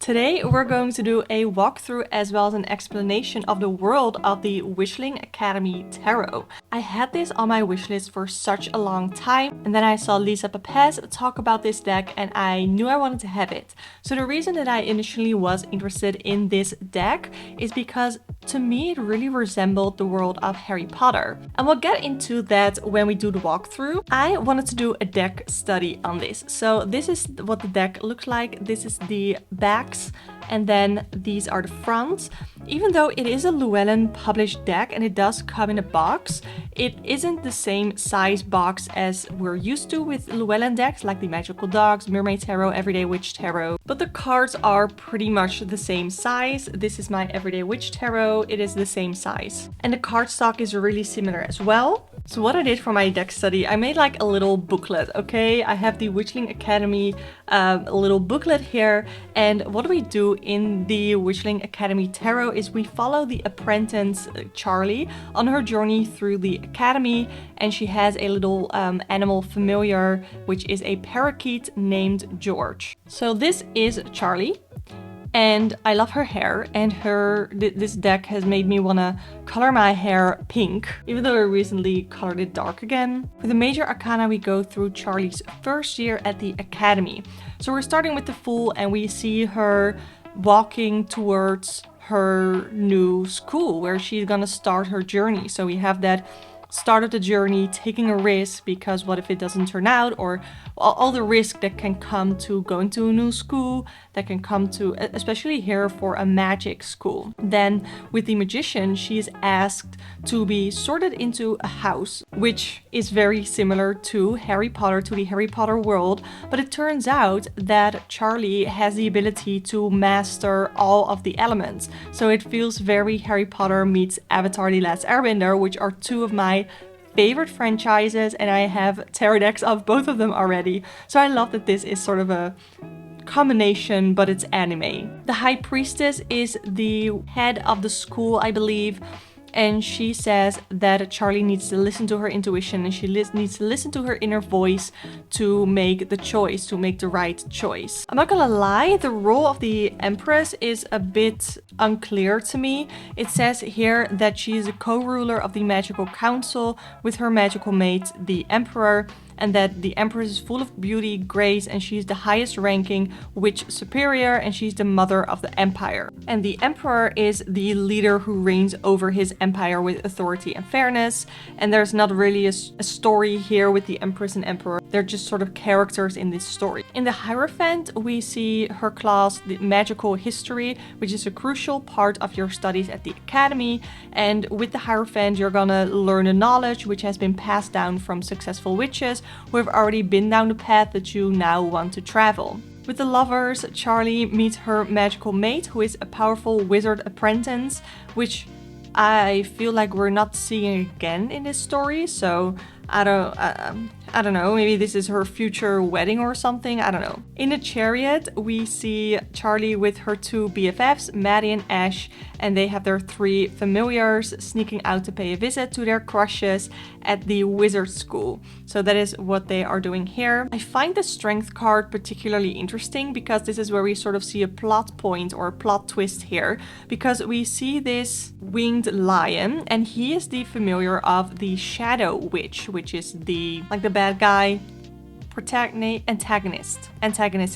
Today we're going to do a walkthrough as well as an explanation of the world of the Witchling Academy Tarot. I had this on my wishlist for such a long time, and then I saw Lisa Papez talk about this deck and I knew I wanted to have it. So the reason that I initially was interested in this deck is because to me it really resembled the world of Harry Potter. And we'll get into that when we do the walkthrough. I wanted to do a deck study on this. So this is what the deck looks like. This is the backs, and then these are the fronts. Even though it is a Llewellyn published deck and it does come in a box, it isn't the same size box as we're used to with Llewellyn decks like the Magical Dogs, Mermaid Tarot, Everyday Witch Tarot. But the cards are pretty much the same size. This is my Everyday Witch Tarot. It is the same size. And the cardstock is really similar as well. So what I did for my deck study, I made like a little booklet, okay? I have the Witchling Academy little booklet here. And what we do in the Witchling Academy Tarot is we follow the apprentice Charlie on her journey through the academy, and she has a little animal familiar, which is a parakeet named George. So this is Charlie. And I love her hair, and this deck has made me want to color my hair pink, even though I recently colored it dark again. For the major arcana, we go through Charlie's first year at the academy. So we're starting with the Fool, and we see her walking towards her new school where she's gonna start her journey. So we have that start of the journey, taking a risk, because what if it doesn't turn out, or all the risk that can come to going to a new school, that can come to, especially here for a magic school. Then with the magician, she's asked to be sorted into a house, which is very similar to Harry Potter, to the Harry Potter world, but it turns out that Charlie has the ability to master all of the elements. So it feels very Harry Potter meets Avatar: The Last Airbender, which are two of my favorite franchises, and I have tarot decks of both of them already. So I love that this is sort of a combination, but it's anime. The High Priestess is the head of the school, I believe, and she says that Charlie needs to listen to her intuition, and she needs to listen to her inner voice to make the choice, to make the right choice. I'm not gonna lie, the role of the Empress is a bit unclear to me. It says here that she is a co-ruler of the Magical Council with her magical mate, the Emperor, and that the Empress is full of beauty, grace, and she's the highest ranking witch superior, and she's the mother of the empire. And the Emperor is the leader who reigns over his empire with authority and fairness, and there's not really a story here with the Empress and Emperor. They're just sort of characters in this story. In the Hierophant, we see her class, the magical history, which is a crucial part of your studies at the academy. And with the Hierophant, you're gonna learn the knowledge which has been passed down from successful witches who have already been down the path that you now want to travel. With the Lovers, Charlie meets her magical mate, who is a powerful wizard apprentice, which I feel like we're not seeing again in this story. So I don't know, maybe this is her future wedding or something, I don't know. In the Chariot, we see Charlie with her two BFFs, Maddie and Ash, and they have their three familiars sneaking out to pay a visit to their crushes at the wizard school. So that is what they are doing here. I find the Strength card particularly interesting because this is where we sort of see a plot point or a plot twist here, because we see this winged lion, and he is the familiar of the Shadow Witch, which is the bad guy, antagonist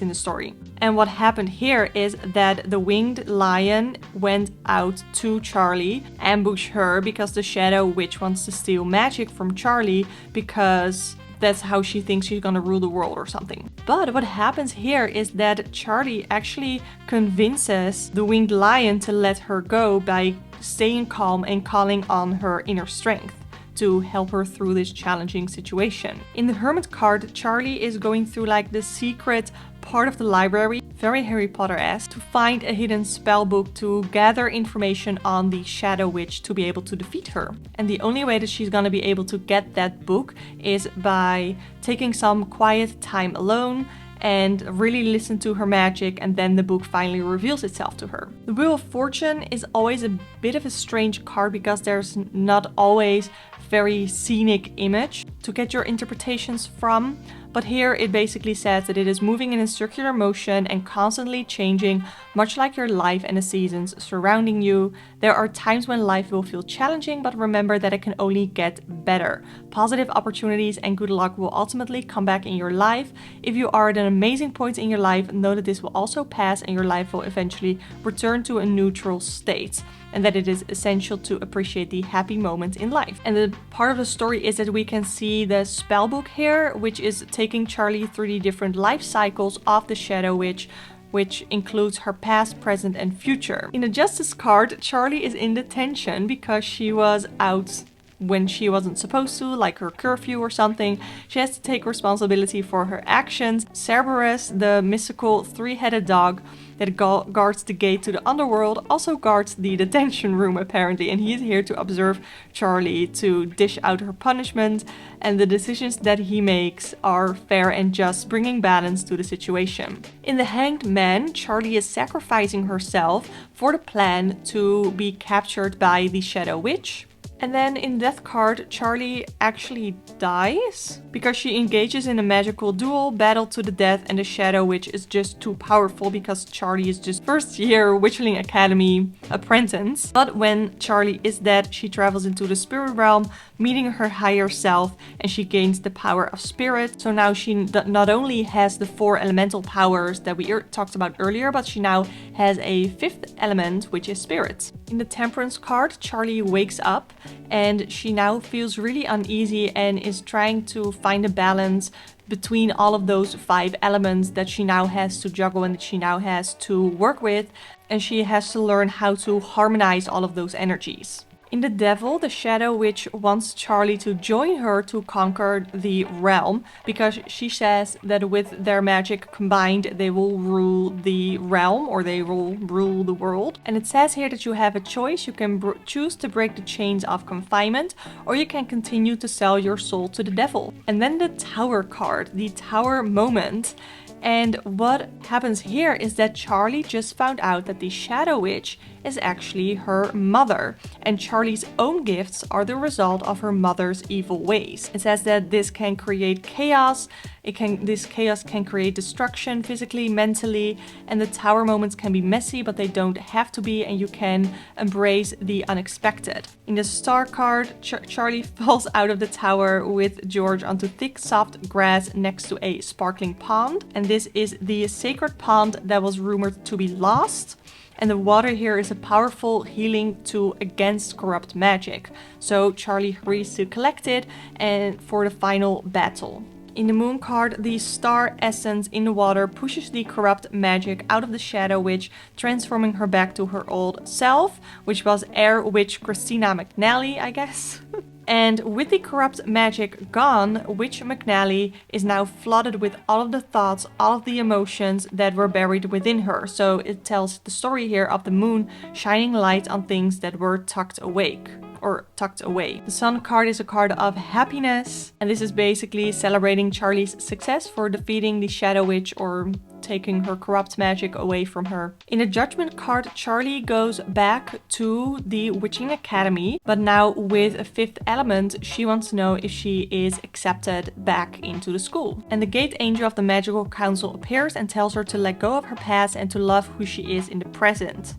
in the story. And what happened here is that the winged lion went out to Charlie, ambushed her, because the Shadow Witch wants to steal magic from Charlie because that's how she thinks she's gonna rule the world or something. But what happens here is that Charlie actually convinces the winged lion to let her go by staying calm and calling on her inner strength to help her through this challenging situation. In the Hermit card, Charlie is going through like the secret part of the library, very Harry Potter-esque, to find a hidden spell book to gather information on the Shadow Witch to be able to defeat her. And the only way that she's gonna be able to get that book is by taking some quiet time alone and really listen to her magic, and then the book finally reveals itself to her. The Wheel of Fortune is always a bit of a strange card because there's not always very scenic image to get your interpretations from, But here it basically says that it is moving in a circular motion and constantly changing, much like your life and the seasons surrounding you. There are times when life will feel challenging, but remember that it can only get better. Positive opportunities and good luck will ultimately come back in your life. If you are at an amazing point in your life, know that this will also pass and your life will eventually return to a neutral state, and that it is essential to appreciate the happy moments in life. And the part of the story is that we can see the spell book here, which is taking Charlie through the different life cycles of the Shadow Witch, which includes her past, present, and future. In the Justice card, Charlie is in detention because she was out when she wasn't supposed to, like her curfew or something. She has to take responsibility for her actions. Cerberus, the mystical three-headed dog that guards the gate to the underworld, also guards the detention room apparently, and he's here to observe Charlie to dish out her punishment, and the decisions that he makes are fair and just, bringing balance to the situation. In the Hanged Man, Charlie is sacrificing herself for the plan to be captured by the Shadow Witch. And then in Death card, Charlie actually dies because she engages in a magical duel, battle to the death, and the Shadow Witch is just too powerful because Charlie is just first year Witchling Academy apprentice. But when Charlie is dead, she travels into the spirit realm, meeting her higher self, and she gains the power of spirit. So now she not only has the 4 elemental powers that we talked about earlier, but she now has a 5th element, which is spirit. In the Temperance card, Charlie wakes up and she now feels really uneasy and is trying to find a balance between all of those 5 elements that she now has to juggle and that she now has to work with, and she has to learn how to harmonize all of those energies. In the Devil, the Shadow Witch wants Charlie to join her to conquer the realm because she says that with their magic combined, they will rule the realm, or they will rule the world. And it says here that you have a choice. You can choose to break the chains of confinement, or you can continue to sell your soul to the devil. And then the Tower card, the Tower moment. And what happens here is that Charlie just found out that the Shadow Witch is actually her mother, and Charlie's own gifts are the result of her mother's evil ways. It says that this can create chaos. This chaos can create destruction physically, mentally, and the tower moments can be messy, but they don't have to be, and you can embrace the unexpected. In the Star card, Charlie falls out of the tower with George onto thick, soft grass next to a sparkling pond, and this is the sacred pond that was rumored to be lost. And the water here is a powerful healing tool against corrupt magic. So Charlie hurries to collect it and for the final battle. In the Moon card, the star essence in the water pushes the corrupt magic out of the Shadow Witch, transforming her back to her old self, which was Air Witch Christina McNally, I guess. And with the corrupt magic gone, Witch McNally is now flooded with all of the thoughts, all of the emotions that were buried within her. So it tells the story here of the moon shining light on things that were tucked away. The Sun card is a card of happiness, and this is basically celebrating Charlie's success for defeating the Shadow Witch or taking her corrupt magic away from her. In the Judgment card, Charlie goes back to the Witchling Academy, but now with a 5th element. She wants to know if she is accepted back into the school. And the Gate Angel of the Magical Council appears and tells her to let go of her past and to love who she is in the present.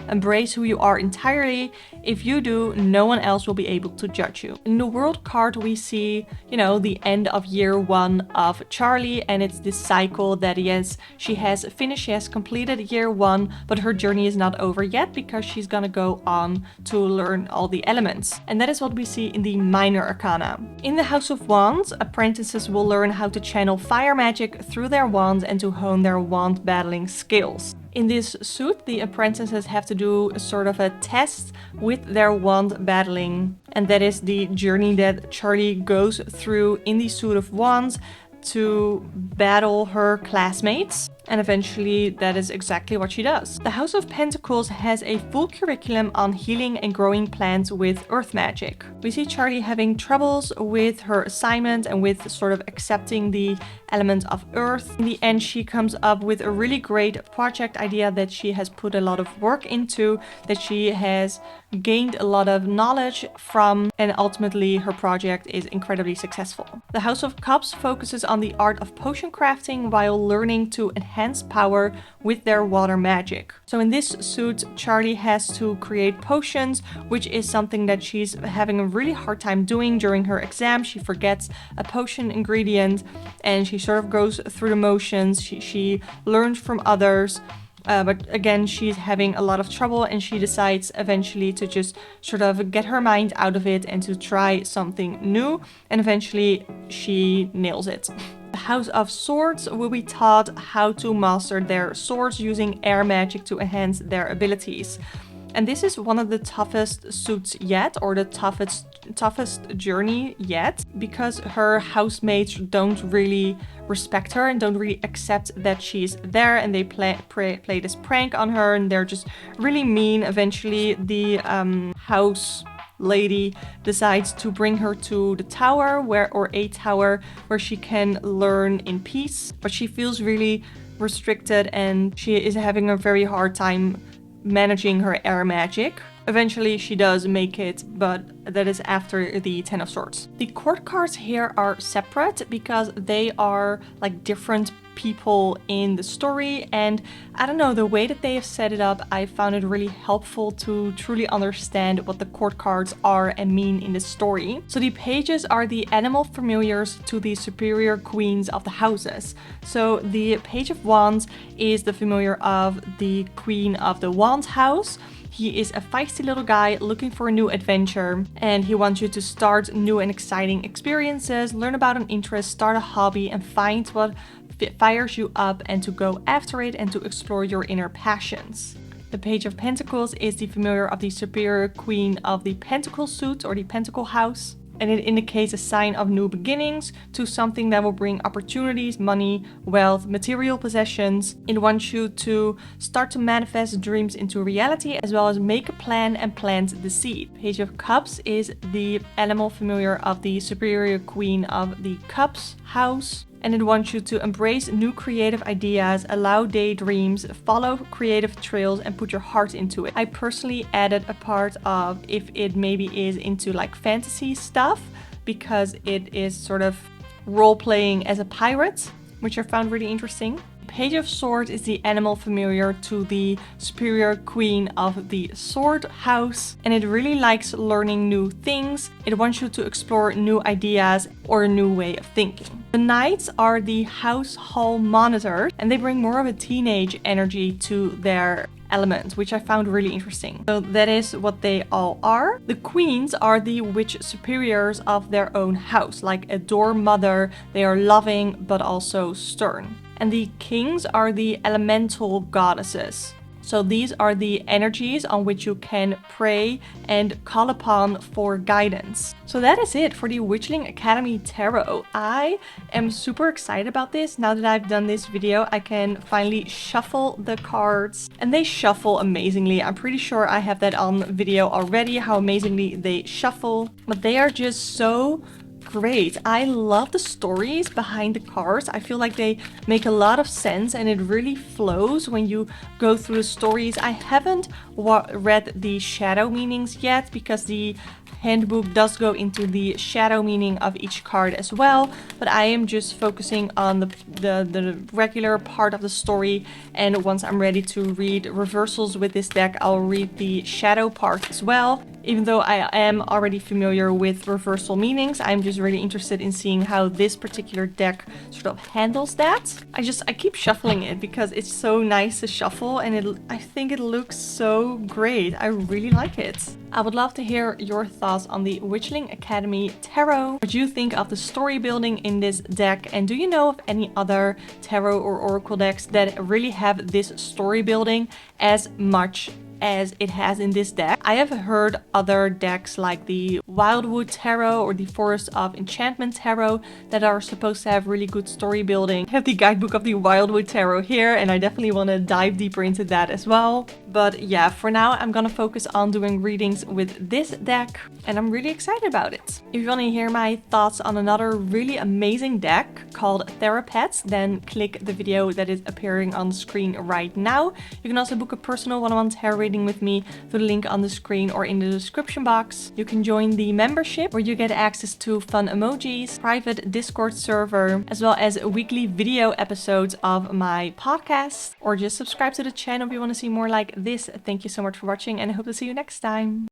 Embrace who you are entirely. If you do, no one else will be able to judge you. In the World card, we see, the end of year 1 of Charlie, and it's this cycle that she has finished, she has completed year 1, but her journey is not over yet because she's gonna go on to learn all the elements. And that is what we see in the Minor Arcana. In the House of Wands, apprentices will learn how to channel fire magic through their wands and to hone their wand battling skills. In this suit, the apprentices have to do a sort of a test with their wand battling, and that is the journey that Charlie goes through in the suit of wands to battle her classmates. And eventually that is exactly what she does. The House of Pentacles has a full curriculum on healing and growing plants with earth magic. We see Charlie having troubles with her assignment and with sort of accepting the element of earth. In the end, she comes up with a really great project idea that she has put a lot of work into, that she has gained a lot of knowledge from, and ultimately her project is incredibly successful. The House of Cups focuses on the art of potion crafting while learning to enhance power with their water magic. So in this suit, Charlie has to create potions, which is something that she's having a really hard time doing during her exam. She forgets a potion ingredient and she sort of goes through the motions. She learns from others. But again, she's having a lot of trouble and she decides eventually to just sort of get her mind out of it and to try something new. And eventually she nails it. The House of Swords will be taught how to master their swords using air magic to enhance their abilities. And this is one of the toughest suits yet, or the toughest journey yet, because her housemates don't really respect her and don't really accept that she's there, and they play this prank on her, and they're just really mean. Eventually the house lady decides to bring her to the tower or a tower where she can learn in peace, but she feels really restricted and she is having a very hard time managing her air magic. Eventually she does make it, but that is after the Ten of Swords. The court cards here are separate because they are like different people in the story, and I don't know, the way that they have set it up, I found it really helpful to truly understand what the court cards are and mean in the story. So the pages are the animal familiars to the superior queens of the houses. So the Page of Wands is the familiar of the Queen of the Wands house. He is a feisty little guy looking for a new adventure, and he wants you to start new and exciting experiences, learn about an interest, start a hobby, and find what fires you up and to go after it and to explore your inner passions. The Page of Pentacles is the familiar of the superior queen of the Pentacle suit or the Pentacle house, and it indicates a sign of new beginnings to something that will bring opportunities, money, wealth, material possessions. It wants you to start to manifest dreams into reality, as well as make a plan and plant the seed. Page of Cups is the animal familiar of the superior queen of the Cups house, and it wants you to embrace new creative ideas, allow daydreams, follow creative trails, and put your heart into it. I personally added a part of if it maybe is into like fantasy stuff, because it is sort of role-playing as a pirate, which I found really interesting. Page of Swords is the animal familiar to the superior queen of the Sword house, and it really likes learning new things. It wants you to explore new ideas or a new way of thinking. The Knights are the house hall monitors, and they bring more of a teenage energy to their element, which I found really interesting. So that is what they all are. The Queens are the witch superiors of their own house, like a door mother. They are loving but also stern. And the Kings are the elemental goddesses. So these are the energies on which you can pray and call upon for guidance. So that is it for the Witchling Academy Tarot. I am super excited about this. Now that I've done this video, I can finally shuffle the cards, and they shuffle amazingly. I'm pretty sure I have that on video already, how amazingly they shuffle, but they are just so great. I love the stories behind the cards. I feel like they make a lot of sense and it really flows when you go through the stories. I haven't read the shadow meanings yet, because the handbook does go into the shadow meaning of each card as well, but I am just focusing on the regular part of the story, and once I'm ready to read reversals with this deck, I'll read the shadow part as well. Even though I am already familiar with reversal meanings, I'm just really interested in seeing how this particular deck sort of handles that. I keep shuffling it because it's so nice to shuffle, and I think it looks so great. I really like it. I would love to hear your thoughts on the Witchling Academy Tarot. What do you think of the story building in this deck? And do you know of any other tarot or oracle decks that really have this story building as much as it has in this deck. I have heard other decks like the Wildwood Tarot or the Forest of Enchantment Tarot that are supposed to have really good story building. I have the guidebook of the Wildwood Tarot here, and I definitely want to dive deeper into that as well. But yeah, for now I'm gonna focus on doing readings with this deck, and I'm really excited about it. If you want to hear my thoughts on another really amazing deck called Therapets, then click the video that is appearing on the screen right now. You can also book a personal one-on-one tarot reading with me through the link on the screen or in the description box. You can join the membership where you get access to fun emojis, private Discord server, as well as weekly video episodes of my podcast, or just subscribe to the channel if you want to see more like this. Thank you so much for watching, and I hope to see you next time.